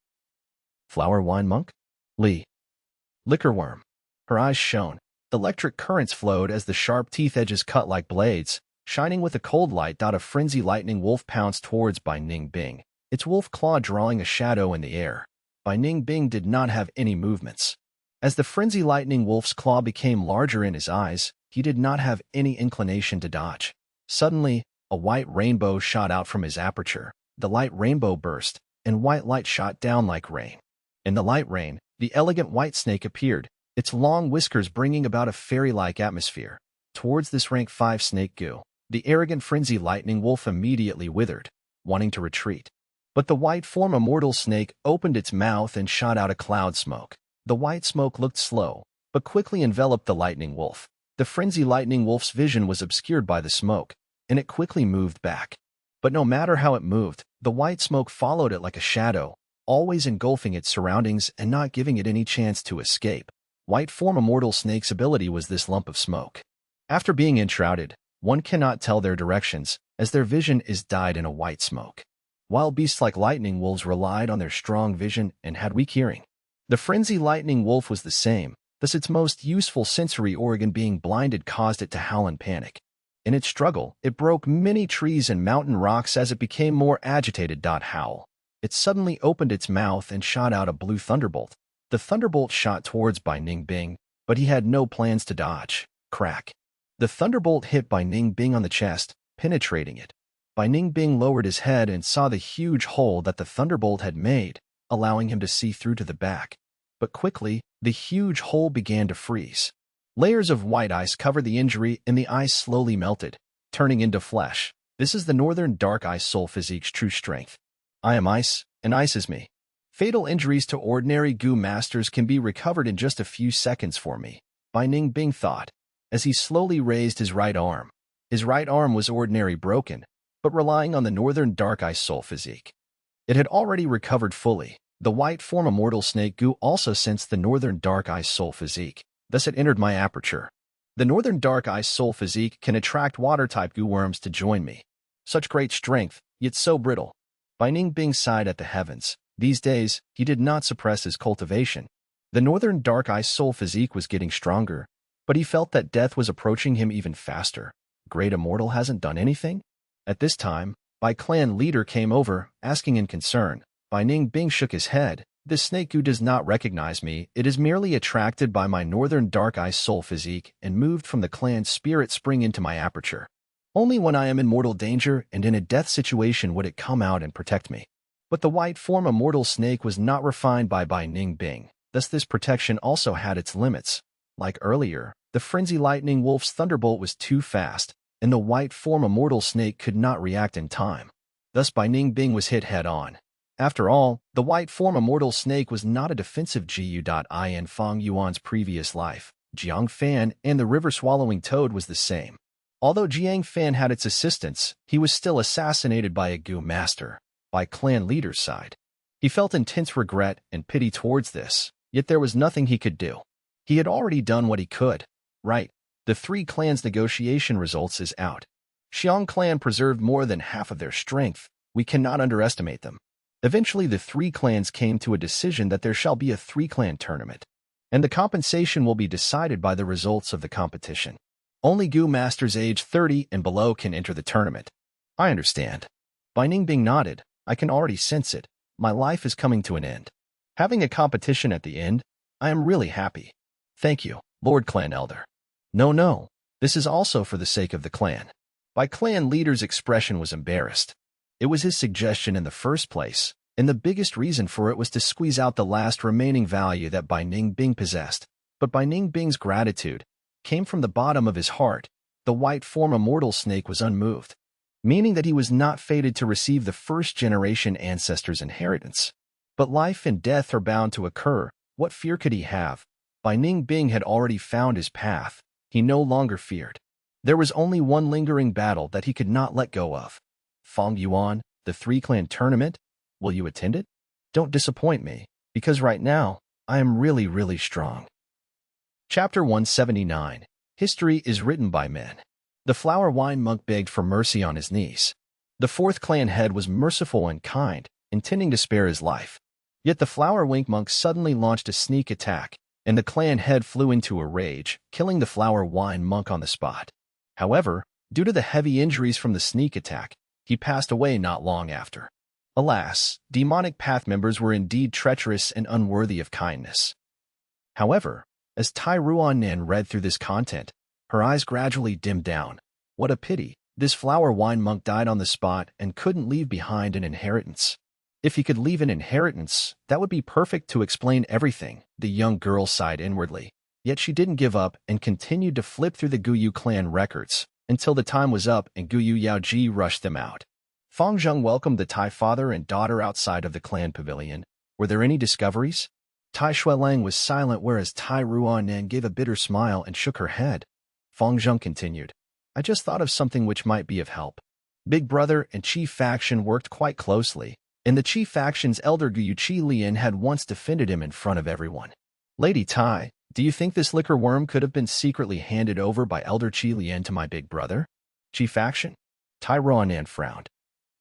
Flower wine monk? Li. Liquor worm. Her eyes shone. Electric currents flowed as the sharp teeth edges cut like blades, shining with a cold light. A frenzy lightning wolf pounced towards Bai Ning Bing, its wolf claw drawing a shadow in the air. Bai Ning Bing did not have any movements. As the frenzy lightning wolf's claw became larger in his eyes, he did not have any inclination to dodge. Suddenly, a white rainbow shot out from his aperture. The light rainbow burst, and white light shot down like rain. In the light rain, the elegant white snake appeared, its long whiskers bringing about a fairy-like atmosphere. Towards this rank 5 snake Gu, the arrogant frenzy lightning wolf immediately withered, wanting to retreat. But the white form immortal snake opened its mouth and shot out a cloud smoke. The white smoke looked slow, but quickly enveloped the lightning wolf. The frenzy lightning wolf's vision was obscured by the smoke, and it quickly moved back. But no matter how it moved, the white smoke followed it like a shadow, always engulfing its surroundings and not giving it any chance to escape. White form immortal snake's ability was this lump of smoke. After being enshrouded, one cannot tell their directions, as their vision is dyed in a white smoke. Wild beasts like lightning wolves relied on their strong vision and had weak hearing. The frenzy lightning wolf was the same, thus its most useful sensory organ being blinded caused it to howl in panic. In its struggle, it broke many trees and mountain rocks as it became more agitated. Howl. It suddenly opened its mouth and shot out a blue thunderbolt. The thunderbolt shot towards Bai Ningbing, but he had no plans to dodge. Crack. The thunderbolt hit Bai Ningbing on the chest, penetrating it. Bai Ningbing lowered his head and saw the huge hole that the thunderbolt had made, allowing him to see through to the back. But quickly, the huge hole began to freeze. Layers of white ice covered the injury and the ice slowly melted, turning into flesh. This is the northern dark ice soul physique's true strength. I am ice, and ice is me. Fatal injuries to ordinary Gu masters can be recovered in just a few seconds for me, Bai Ningbing thought, as he slowly raised his right arm. His right arm was ordinary broken, but relying on the northern dark ice soul physique. It had already recovered fully. The white form immortal snake Gu also sensed the northern dark ice soul physique. Thus it entered my aperture. The northern dark ice soul physique can attract water-type Gu worms to join me. Such great strength, yet so brittle. Bai Ningbing sighed at the heavens. These days, he did not suppress his cultivation. The northern dark ice soul physique was getting stronger, but he felt that death was approaching him even faster. Great immortal hasn't done anything? At this time, Bai clan leader came over, asking in concern. Bai Ningbing shook his head. This snake Gu does not recognize me. It is merely attracted by my northern dark ice soul physique and moved from the clan's spirit spring into my aperture. Only when I am in mortal danger and in a death situation would it come out and protect me. But the white form immortal snake was not refined by Bai Ningbing, thus this protection also had its limits. Like earlier, the frenzy lightning wolf's thunderbolt was too fast, and the white form immortal snake could not react in time. Thus Bai Ningbing was hit head-on. After all, the white form immortal snake was not a defensive Gu.in Fang Yuan's previous life. Jiang Fan and the river-swallowing toad was the same. Although Jiang Fan had its assistance, he was still assassinated by a Gu master, by clan leader's side. He felt intense regret and pity towards this, yet there was nothing he could do. He had already done what he could. Right. The three clans' negotiation results is out. Xiang clan preserved more than half of their strength. We cannot underestimate them. Eventually, the three clans came to a decision that there shall be a three-clan tournament, and the compensation will be decided by the results of the competition. Only Gu masters age 30 and below can enter the tournament. I understand. Bai Ningbing nodded. I can already sense it. My life is coming to an end. Having a competition at the end, I am really happy. Thank you, Lord Clan Elder. No. This is also for the sake of the clan. Bai clan leader's expression was embarrassed. It was his suggestion in the first place, and the biggest reason for it was to squeeze out the last remaining value that Bai Ningbing possessed. But Bai Ningbing's gratitude came from the bottom of his heart. The white form immortal snake was unmoved, meaning that he was not fated to receive the first-generation ancestor's inheritance. But life and death are bound to occur. What fear could he have? Bai Ningbing had already found his path. He no longer feared. There was only one lingering battle that he could not let go of. Fang Yuan, the three-clan tournament? Will you attend it? Don't disappoint me, because right now, I am really strong. Chapter 179. History is written by men. The flower wine monk begged for mercy on his knees. The fourth clan head was merciful and kind, intending to spare his life. Yet the flower wink monk suddenly launched a sneak attack, and the clan head flew into a rage, killing the flower wine monk on the spot. However, due to the heavy injuries from the sneak attack, he passed away not long after. Alas, demonic path members were indeed treacherous and unworthy of kindness. However, as Tai Ruan-Nin read through this content, her eyes gradually dimmed down. What a pity, this flower wine monk died on the spot and couldn't leave behind an inheritance. If he could leave an inheritance, that would be perfect to explain everything, the young girl sighed inwardly. Yet she didn't give up and continued to flip through the Guyu clan records, until the time was up and Guyu Yaoji rushed them out. Fang Zheng welcomed the Tai father and daughter outside of the clan pavilion. Were there any discoveries? Tai Shuelang was silent, whereas Tai Ruanan gave a bitter smile and shook her head. Fang Zheng continued. I just thought of something which might be of help. Big Brother and Chief Faction worked quite closely, and the Chief Faction's elder Guyu Qi Lian had once defended him in front of everyone. Lady Tai, do you think this liquor worm could have been secretly handed over by Elder Qi Lian to my big brother? Chief Faction? Tai Ruanan frowned.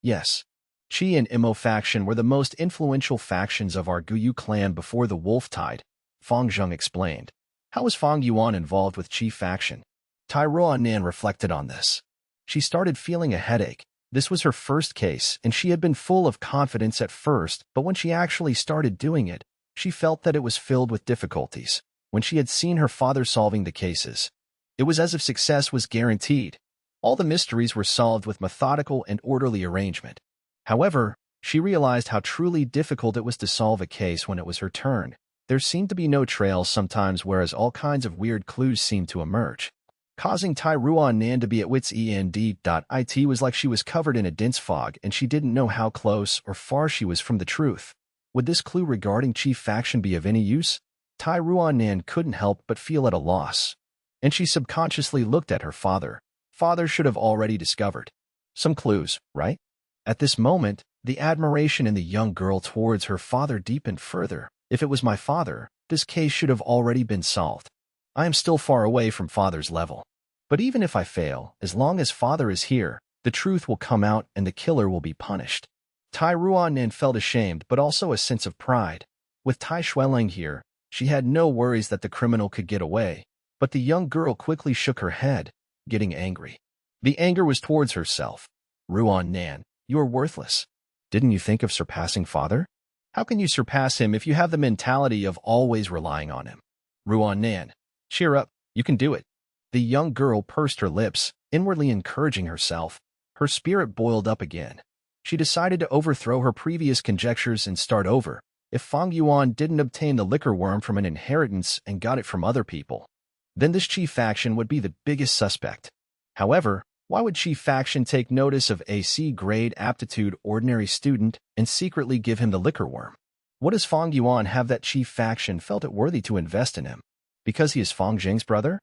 Yes. Qi and Imo faction were the most influential factions of our Guyu clan before the Wolf Tide, Fang Zheng explained. How was Fang Yuan involved with Chief faction? Tai Ruanan reflected on this. She started feeling a headache. This was her first case, and she had been full of confidence at first, but when she actually started doing it, she felt that it was filled with difficulties. When she had seen her father solving the cases, it was as if success was guaranteed. All the mysteries were solved with methodical and orderly arrangement. However, she realized how truly difficult it was to solve a case when it was her turn. There seemed to be no trails sometimes, whereas all kinds of weird clues seemed to emerge. Causing Tai Ruanan to be at wit's end. It was like she was covered in a dense fog and she didn't know how close or far she was from the truth. Would this clue regarding Chief Faction be of any use? Tai Ruanan couldn't help but feel at a loss. And she subconsciously looked at her father. Father should have already discovered some clues, right? At this moment, the admiration in the young girl towards her father deepened further. If it was my father, this case should have already been solved. I am still far away from father's level. But even if I fail, as long as father is here, the truth will come out and the killer will be punished. Tai Ruanan felt ashamed but also a sense of pride. With Tai Shuelang here, she had no worries that the criminal could get away. But the young girl quickly shook her head, getting angry. The anger was towards herself. Ruanan, you are worthless. Didn't you think of surpassing father? How can you surpass him if you have the mentality of always relying on him? Ruanan, cheer up, you can do it. The young girl pursed her lips, inwardly encouraging herself. Her spirit boiled up again. She decided to overthrow her previous conjectures and start over. If Fang Yuan didn't obtain the liquor worm from an inheritance and got it from other people, then this Chief Faction would be the biggest suspect. However, why would Chief Faction take notice of a C-grade aptitude ordinary student and secretly give him the liquor worm? What does Fang Yuan have that Chief Faction felt it worthy to invest in him? Because he is Fang Jing's brother?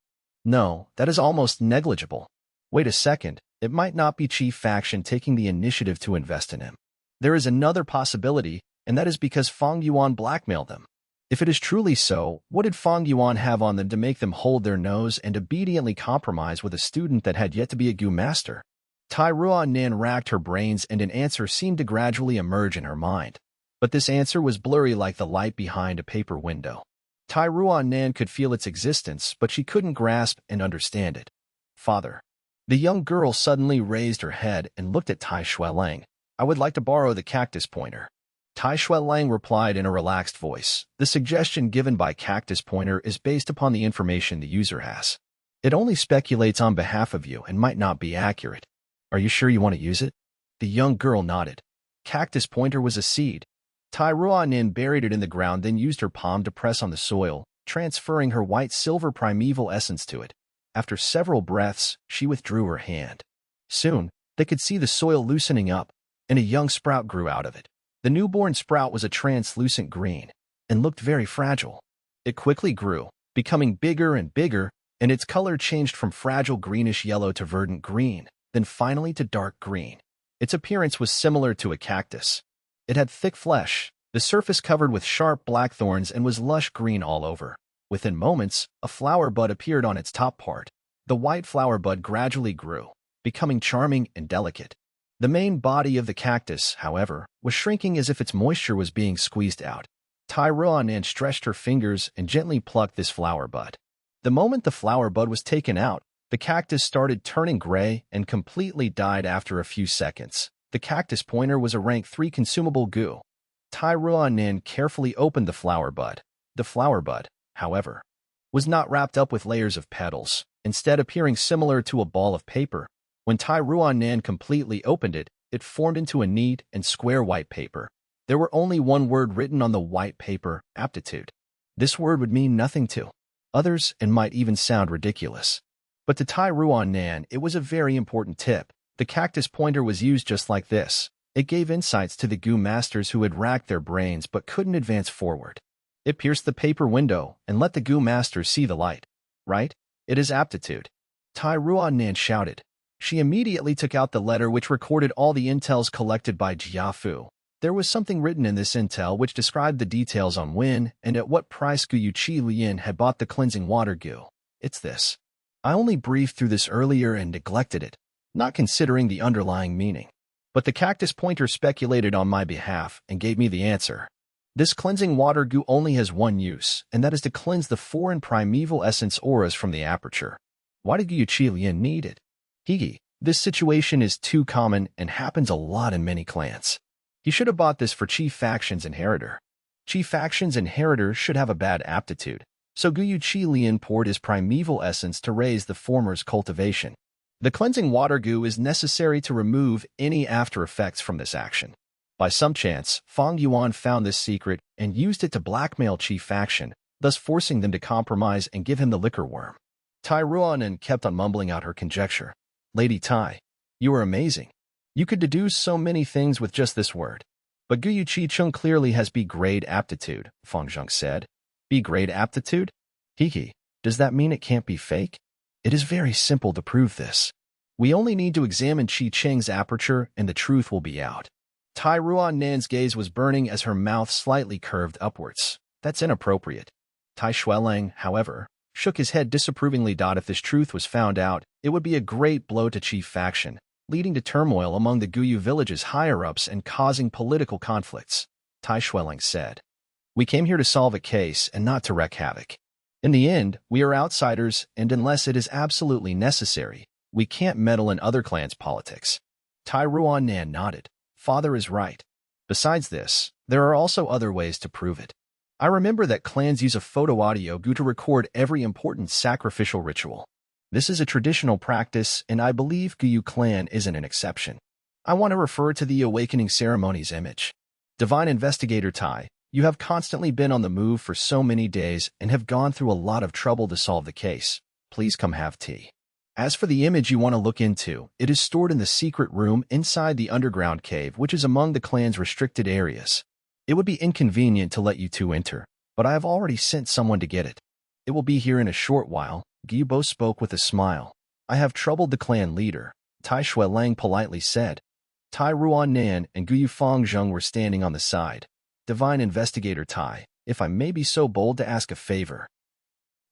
No, that is almost negligible. Wait a second, it might not be Chief Faction taking the initiative to invest in him. There is another possibility, and that is because Fang Yuan blackmailed them. If it is truly so, what did Fang Yuan have on them to make them hold their nose and obediently compromise with a student that had yet to be a Gu master? Tai Ruanan racked her brains and an answer seemed to gradually emerge in her mind. But this answer was blurry like the light behind a paper window. Tai Ruanan could feel its existence, but she couldn't grasp and understand it. Father. The young girl suddenly raised her head and looked at Tai Shuelang. I would like to borrow the cactus pointer. Tai Shuelang replied in a relaxed voice. The suggestion given by Cactus Pointer is based upon the information the user has. It only speculates on behalf of you and might not be accurate. Are you sure you want to use it? The young girl nodded. Cactus Pointer was a seed. Tai Ruanan buried it in the ground, then used her palm to press on the soil, transferring her white-silver primeval essence to it. After several breaths, she withdrew her hand. Soon, they could see the soil loosening up, and a young sprout grew out of it. The newborn sprout was a translucent green and looked very fragile. It quickly grew, becoming bigger and bigger, and its color changed from fragile greenish yellow to verdant green, then finally to dark green. Its appearance was similar to a cactus. It had thick flesh, the surface covered with sharp black thorns, and was lush green all over. Within moments, a flower bud appeared on its top part. The white flower bud gradually grew, becoming charming and delicate. The main body of the cactus, however, was shrinking as if its moisture was being squeezed out. Tai Ruanan stretched her fingers and gently plucked this flower bud. The moment the flower bud was taken out, the cactus started turning gray and completely died after a few seconds. The cactus pointer was a rank 3 consumable goo. Tai Ruanan carefully opened the flower bud. The flower bud, however, was not wrapped up with layers of petals, instead appearing similar to a ball of paper. When Tai Ruanan completely opened it, it formed into a neat and square white paper. There were only one word written on the white paper, aptitude. This word would mean nothing to others and might even sound ridiculous. But to Tai Ruanan, it was a very important tip. The cactus pointer was used just like this. It gave insights to the Gu masters who had racked their brains but couldn't advance forward. It pierced the paper window and let the Gu masters see the light. Right? It is aptitude. Tai Ruan shouted. She immediately took out the letter which recorded all the intels collected by Jiafu. There was something written in this intel which described the details on when and at what price Gu Yuqi Lian had bought the cleansing water Gu. It's this. I only briefed through this earlier and neglected it, not considering the underlying meaning. But the cactus pointer speculated on my behalf and gave me the answer. This cleansing water Gu only has one use, and that is to cleanse the foreign primeval essence auras from the aperture. Why did Gu Yuqi Lian need it? Higi, this situation is too common and happens a lot in many clans. He should have bought this for Chief Faction's inheritor. Chief Faction's inheritor should have a bad aptitude, so Gu Yuqi Lian poured his primeval essence to raise the former's cultivation. The cleansing water Gu is necessary to remove any after effects from this action. By some chance, Fang Yuan found this secret and used it to blackmail Chief Faction, thus forcing them to compromise and give him the liquor worm. Tai Ruan kept on mumbling out her conjecture. Lady Tai, you are amazing. You could deduce so many things with just this word. But Gu Yuqi Chung clearly has B-grade aptitude, Feng Zheng said. B-grade aptitude? Hiki, does that mean it can't be fake? It is very simple to prove this. We only need to examine Qi Cheng's aperture and the truth will be out. Tai Ruan-Nan's gaze was burning as her mouth slightly curved upwards. That's inappropriate. Tai Xuelang, however, shook his head disapprovingly. If this truth was found out, it would be a great blow to Chief Faction, leading to turmoil among the Guyu village's higher-ups and causing political conflicts. Tai Xuelang said. We came here to solve a case and not to wreak havoc. In the end, we are outsiders, and unless it is absolutely necessary, we can't meddle in other clans' politics. Tai Ruan-Nan nodded. Father is right. Besides this, there are also other ways to prove it. I remember that clans use a photo-audio Gu to record every important sacrificial ritual. This is a traditional practice, and I believe Guyu clan isn't an exception. I want to refer to the awakening ceremony's image. Divine Investigator Tai, you have constantly been on the move for so many days and have gone through a lot of trouble to solve the case. Please come have tea. As for the image you want to look into, it is stored in the secret room inside the underground cave, which is among the clan's restricted areas. It would be inconvenient to let you two enter, but I have already sent someone to get it. It will be here in a short while. Gyubo spoke with a smile. I have troubled the clan leader, Tai Xuelang politely said. Tai Ruan-Nan and Guyu Fangzheng were standing on the side. Divine Investigator Tai, if I may be so bold to ask a favor.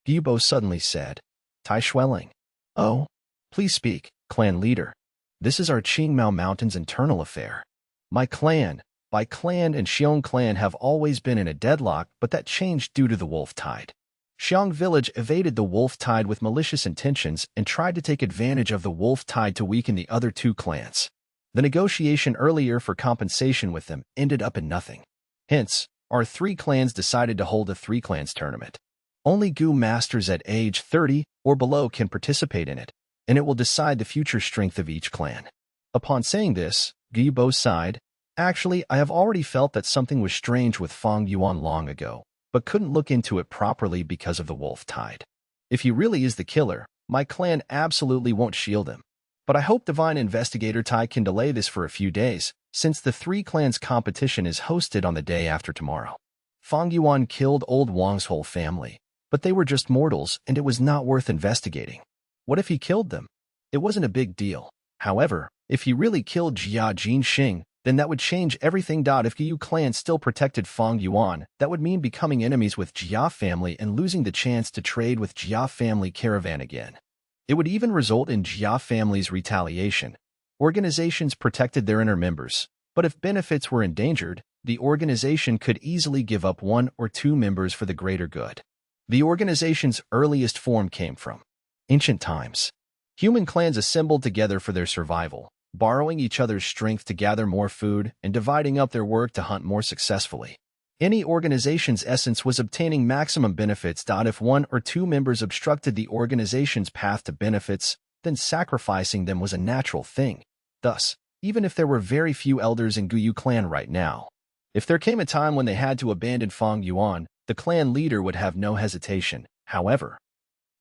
Gyubo suddenly said. Tai Xuelang. Oh, please speak, clan leader. This is our Qingmao Mountain's internal affair. My clan, Bai clan and Xiong clan have always been in a deadlock, but that changed due to the wolf tide. Xiong village evaded the wolf tide with malicious intentions and tried to take advantage of the wolf tide to weaken the other two clans. The negotiation earlier for compensation with them ended up in nothing. Hence, our three clans decided to hold a three-clans tournament. Only Gu masters at age 30 or below can participate in it, and it will decide the future strength of each clan. Upon saying this, Gyubo sighed. Actually, I have already felt that something was strange with Fang Yuan long ago, but couldn't look into it properly because of the wolf tide. If he really is the killer, my clan absolutely won't shield him. But I hope Divine Investigator Tai can delay this for a few days, since the three clans competition is hosted on the day after tomorrow. Fang Yuan killed old Wang's whole family, but they were just mortals and it was not worth investigating. What if he killed them? It wasn't a big deal. However, if he really killed Jia Jinxing, then that would change everything. If Guyu clan still protected Fang Yuan, that would mean becoming enemies with Jia family and losing the chance to trade with Jia family caravan again. It would even result in Jia family's retaliation. Organizations protected their inner members, but if benefits were endangered, the organization could easily give up one or two members for the greater good. The organization's earliest form came from ancient times. Human clans assembled together for their survival, borrowing each other's strength to gather more food and dividing up their work to hunt more successfully. Any organization's essence was obtaining maximum benefits. If one or two members obstructed the organization's path to benefits, then sacrificing them was a natural thing. Thus, even if there were very few elders in Guyu clan right now, if there came a time when they had to abandon Fang Yuan, the clan leader would have no hesitation. However,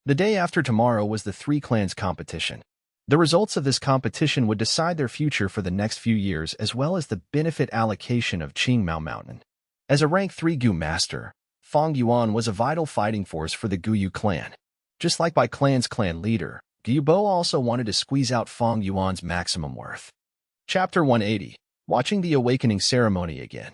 the day after tomorrow was the three clans competition. The results of this competition would decide their future for the next few years as well as the benefit allocation of Qingmao Mountain. As a rank 3 Gu master, Fang Yuan was a vital fighting force for the Guyu clan. Just like Bai clan's clan leader, Gu Bo also wanted to squeeze out Fang Yuan's maximum worth. Chapter 180. Watching the Awakening Ceremony again.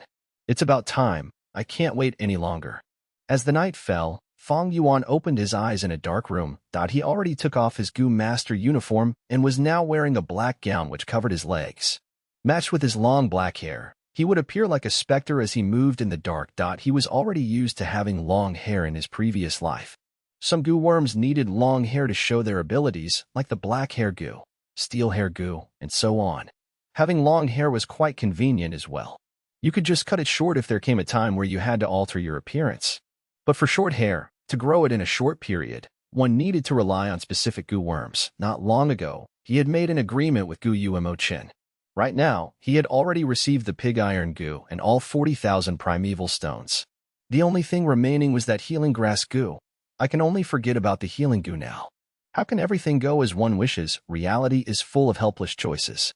It's about time. I can't wait any longer. As the night fell, Fang Yuan opened his eyes in a dark room. He already took off his Gu master uniform and was now wearing a black gown which covered his legs. Matched with his long black hair, he would appear like a specter as he moved in the dark. He was already used to having long hair in his previous life. Some Gu worms needed long hair to show their abilities, like the black hair Gu, steel hair Gu, and so on. Having long hair was quite convenient as well. You could just cut it short if there came a time where you had to alter your appearance. But for short hair, to grow it in a short period, one needed to rely on specific Gu worms. Not long ago, he had made an agreement with Gu Yuemo Chin. Right now, he had already received the pig iron Gu and all 40,000 primeval stones. The only thing remaining was that healing grass Gu. I can only forget about the healing Gu now. How can everything go as one wishes? Reality is full of helpless choices.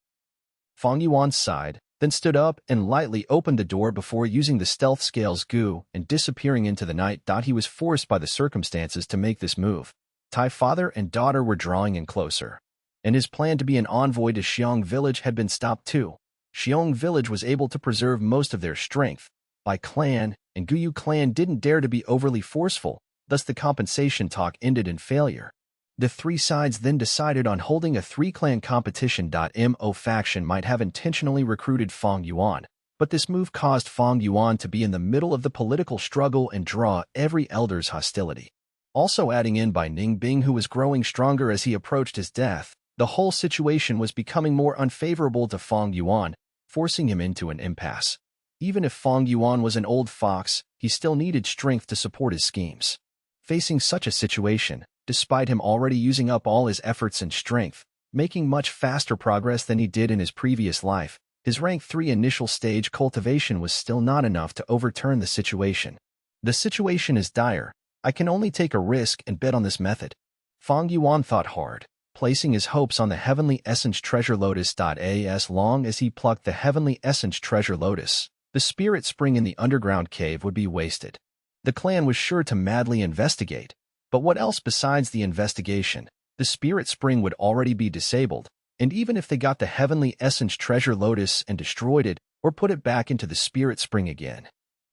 Fang Yuan sighed, then stood up and lightly opened the door before using the stealth scales Gu and disappearing into the night. He was forced by the circumstances to make this move. Tai father and daughter were drawing in closer, and his plan to be an envoy to Xiong village had been stopped too. Xiong village was able to preserve most of their strength. Bai clan and Guyu clan didn't dare to be overly forceful, thus the compensation talk ended in failure. The three sides then decided on holding a three-clan competition. Mo faction might have intentionally recruited Fang Yuan, but this move caused Fang Yuan to be in the middle of the political struggle and draw every elder's hostility. Also adding in by Ningbing, who was growing stronger as he approached his death, the whole situation was becoming more unfavorable to Fang Yuan, forcing him into an impasse. Even if Fang Yuan was an old fox, he still needed strength to support his schemes. Facing such a situation, despite him already using up all his efforts and strength, making much faster progress than he did in his previous life, his rank 3 initial stage cultivation was still not enough to overturn the situation. The situation is dire. I can only take a risk and bet on this method. Fang Yuan thought hard, placing his hopes on the Heavenly Essence Treasure Lotus. As long as he plucked the Heavenly Essence Treasure Lotus, the spirit spring in the underground cave would be wasted. The clan was sure to madly investigate, but what else besides the investigation? The spirit spring would already be disabled, and even if they got the Heavenly Essence Treasure Lotus and destroyed it or put it back into the spirit spring again,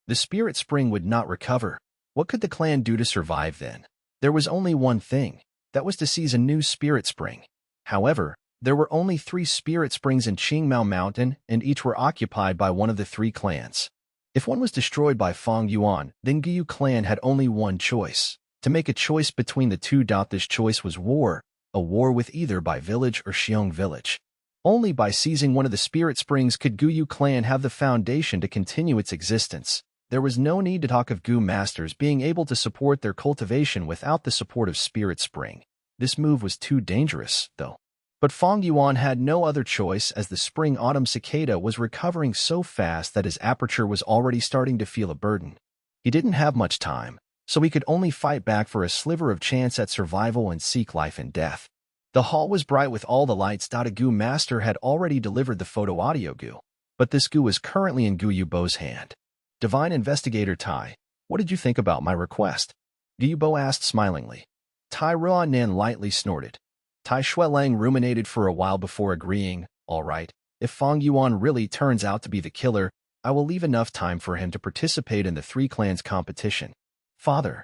the spirit spring would not recover. What could the clan do to survive then? There was only one thing, that was to seize a new spirit spring. However, there were only 3 spirit springs in Qingmao Mountain, and each were occupied by one of the 3 clans. If one was destroyed by Fang Yuan, then Guyu clan had only one choice. To make a choice between the two. This choice was war, a war with either Bai village or Xiong village. Only by seizing one of the spirit springs could Guyu clan have the foundation to continue its existence. There was no need to talk of Gu masters being able to support their cultivation without the support of spirit spring. This move was too dangerous, though. But Fang Yuan had no other choice as the spring autumn cicada was recovering so fast that his aperture was already starting to feel a burden. He didn't have much time, so he could only fight back for a sliver of chance at survival and seek life and death. The hall was bright with all the lights. A Gu master had already delivered the photo-audio Gu, but this Gu is currently in Gu Yubo's hand. Divine Investigator Tai, what did you think about my request? Gu Yubo asked smilingly. Tai Ruanan lightly snorted. Tai Shuelang ruminated for a while before agreeing, all right, if Fang Yuan really turns out to be the killer, I will leave enough time for him to participate in the 3 clans competition. Father.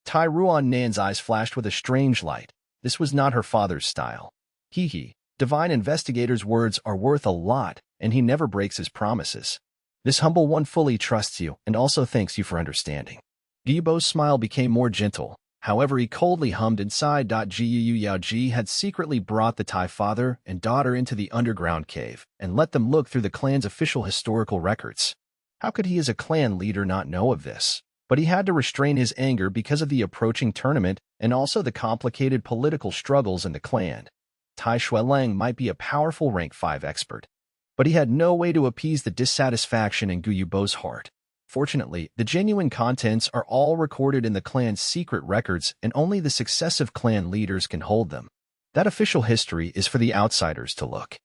Tai Ruanan's eyes flashed with a strange light. This was not her father's style. Hee. Divine Investigator's words are worth a lot, and he never breaks his promises. This humble one fully trusts you and also thanks you for understanding. Gu Yubo's smile became more gentle. However, he coldly hummed inside. Gu Yaoji had secretly brought the Tai father and daughter into the underground cave and let them look through the clan's official historical records. How could he as a clan leader not know of this? But he had to restrain his anger because of the approaching tournament and also the complicated political struggles in the clan. Tai Shuelang might be a powerful rank 5 expert, but he had no way to appease the dissatisfaction in Gu Yubo's heart. Fortunately, the genuine contents are all recorded in the clan's secret records and only the successive clan leaders can hold them. That official history is for the outsiders to look.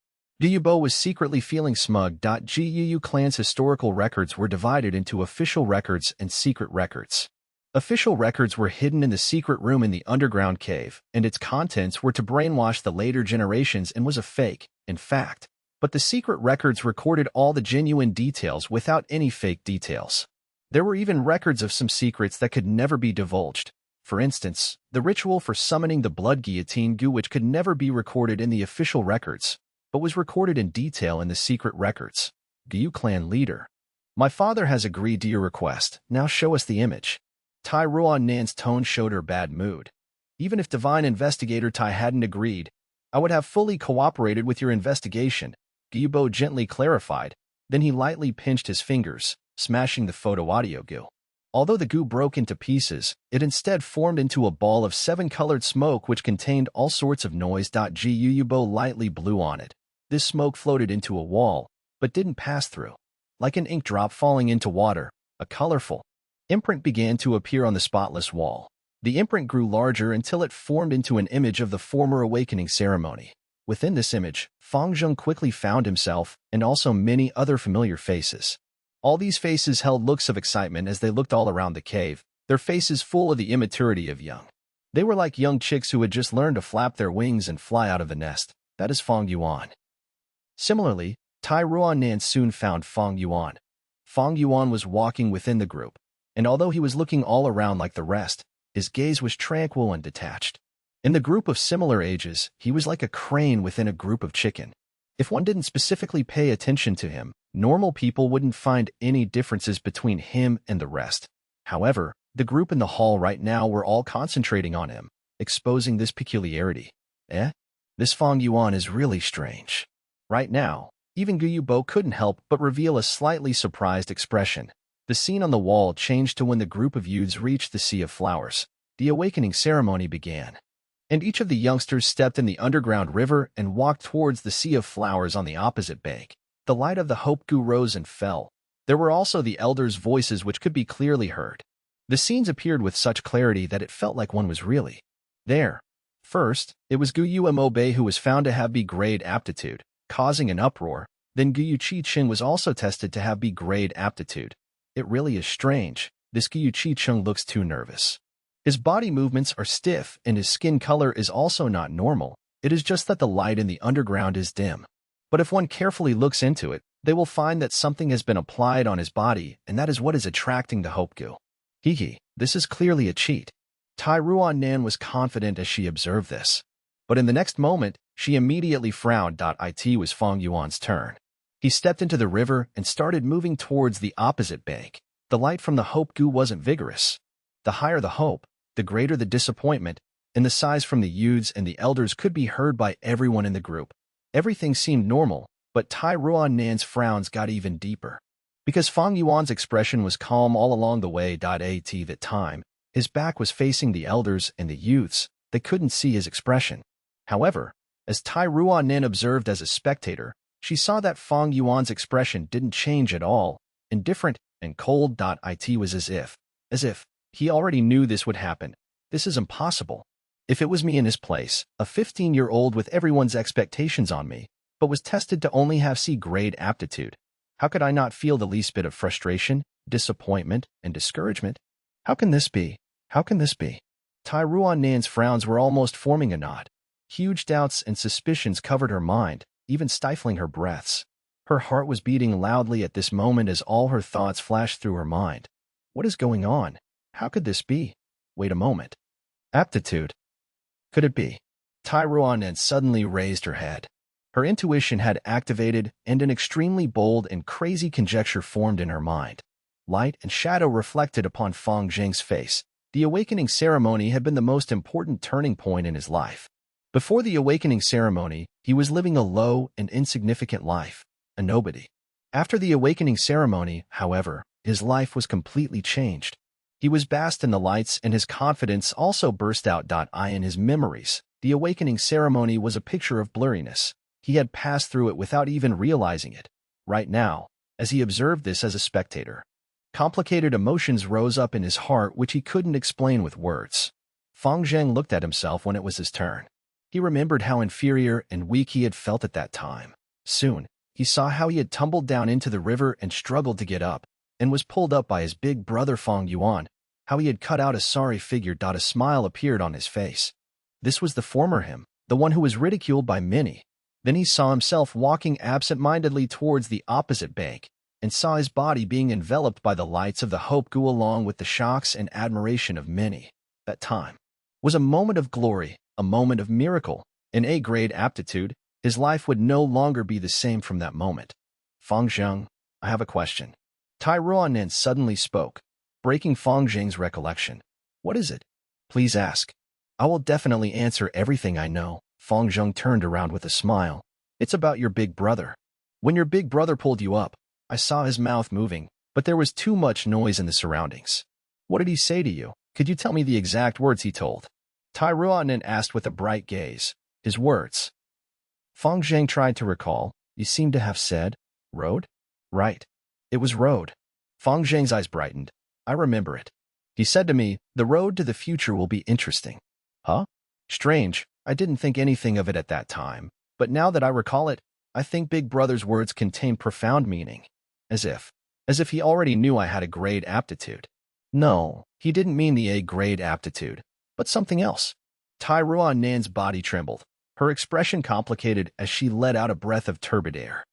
Gyubo was secretly feeling smug. Gu clan's historical records were divided into official records and secret records. Official records were hidden in the secret room in the underground cave, and its contents were to brainwash the later generations and was a fake, in fact. But the secret records recorded all the genuine details without any fake details. There were even records of some secrets that could never be divulged. For instance, the ritual for summoning the blood guillotine Gu, which could never be recorded in the official records, but was recorded in detail in the secret records. Gu clan leader. My father has agreed to your request. Now show us the image. Tai Ruan Nan's tone showed her bad mood. Even if divine investigator Tai hadn't agreed, I would have fully cooperated with your investigation, Gyubo gently clarified. Then he lightly pinched his fingers, smashing the photo audio Gu. Although the Gu broke into pieces, it instead formed into a ball of 7-colored smoke which contained all sorts of noise. Gyubo lightly blew on it. This smoke floated into a wall, but didn't pass through. Like an ink drop falling into water, a colorful imprint began to appear on the spotless wall. The imprint grew larger until it formed into an image of the former awakening ceremony. Within this image, Fang Yuan quickly found himself, and also many other familiar faces. All these faces held looks of excitement as they looked all around the cave, their faces full of the immaturity of young. They were like young chicks who had just learned to flap their wings and fly out of the nest. That is Fang Yuan. Similarly, Tai Ruan Nan soon found Fang Yuan. Fang Yuan was walking within the group, and although he was looking all around like the rest, his gaze was tranquil and detached. In the group of similar ages, he was like a crane within a group of chicken. If one didn't specifically pay attention to him, normal people wouldn't find any differences between him and the rest. However, the group in the hall right now were all concentrating on him, exposing this peculiarity. This Fang Yuan is really strange. Right now, even Gyubo couldn't help but reveal a slightly surprised expression. The scene on the wall changed to when the group of youths reached the Sea of Flowers. The awakening ceremony began, and each of the youngsters stepped in the underground river and walked towards the Sea of Flowers on the opposite bank. The light of the Hope Gu rose and fell. There were also the elders' voices which could be clearly heard. The scenes appeared with such clarity that it felt like one was really there. First, it was Gu Mobe who was found to have B-grade aptitude, causing an uproar. Then Gu Chi-Cheng was also tested to have B-grade aptitude. It really is strange. This Gu Chi-Cheng looks too nervous. His body movements are stiff and his skin color is also not normal. It is just that the light in the underground is dim. But if one carefully looks into it, they will find that something has been applied on his body, and that is what is attracting the Hope Gu. This is clearly a cheat. Tai Ruan Nan was confident as she observed this. But in the next moment, she immediately frowned. It was Fang Yuan's turn. He stepped into the river and started moving towards the opposite bank. The light from the Hope Gu wasn't vigorous. The higher the hope, the greater the disappointment, and the sighs from the youths and the elders could be heard by everyone in the group. Everything seemed normal, but Tai Ruan Nan's frowns got even deeper. Because Fang Yuan's expression was calm all along the way. At that time, his back was facing the elders and the youths. They couldn't see his expression. However, as Tai Ruan Nan observed as a spectator, she saw that Fang Yuan's expression didn't change at all. Indifferent and cold. It was as if he already knew this would happen. This is impossible. If it was me in his place, a 15-year-old with everyone's expectations on me, but was tested to only have C-grade aptitude, how could I not feel the least bit of frustration, disappointment, and discouragement? How can this be? How can this be? Tai Ruan Nan's frowns were almost forming a knot. Huge doubts and suspicions covered her mind, even stifling her breaths. Her heart was beating loudly at this moment as all her thoughts flashed through her mind. What is going on? How could this be? Wait a moment. Aptitude. Could it be? Tai Ruan Nan suddenly raised her head. Her intuition had activated, and an extremely bold and crazy conjecture formed in her mind. Light and shadow reflected upon Fang Zheng's face. The awakening ceremony had been the most important turning point in his life. Before the awakening ceremony, he was living a low and insignificant life, a nobody. After the awakening ceremony, however, his life was completely changed. He was bathed in the lights and his confidence also burst out. In his memories, the awakening ceremony was a picture of blurriness. He had passed through it without even realizing it. Right now, as he observed this as a spectator, complicated emotions rose up in his heart which he couldn't explain with words. Fang Zheng looked at himself when it was his turn. He remembered how inferior and weak he had felt at that time. Soon, he saw how he had tumbled down into the river and struggled to get up, and was pulled up by his big brother Fang Yuan, how he had cut out a sorry figure. A smile appeared on his face. This was the former him, the one who was ridiculed by many. Then he saw himself walking absent-mindedly towards the opposite bank, and saw his body being enveloped by the lights of the hope go along with the shocks and admiration of many. That time was a moment of glory, a moment of miracle. In A-grade aptitude, his life would no longer be the same from that moment. Fang Zheng, I have a question. Tai Ruanan suddenly spoke, breaking Fang Zheng's recollection. What is it? Please ask. I will definitely answer everything I know. Fang Zheng turned around with a smile. It's about your big brother. When your big brother pulled you up, I saw his mouth moving, but there was too much noise in the surroundings. What did he say to you? Could you tell me the exact words he told? Tai Ruanan asked with a bright gaze. His words. Fang Zheng tried to recall. You seem to have said, road? Right. It was road. Fang Zheng's eyes brightened. I remember it. He said to me, the road to the future will be interesting. Huh? Strange. I didn't think anything of it at that time, but now that I recall it, I think Big Brother's words contain profound meaning. As if he already knew I had a grade aptitude. No, he didn't mean the A-grade aptitude, but something else. Tai Ruanan's body trembled. Her expression complicated as she let out a breath of turbid air.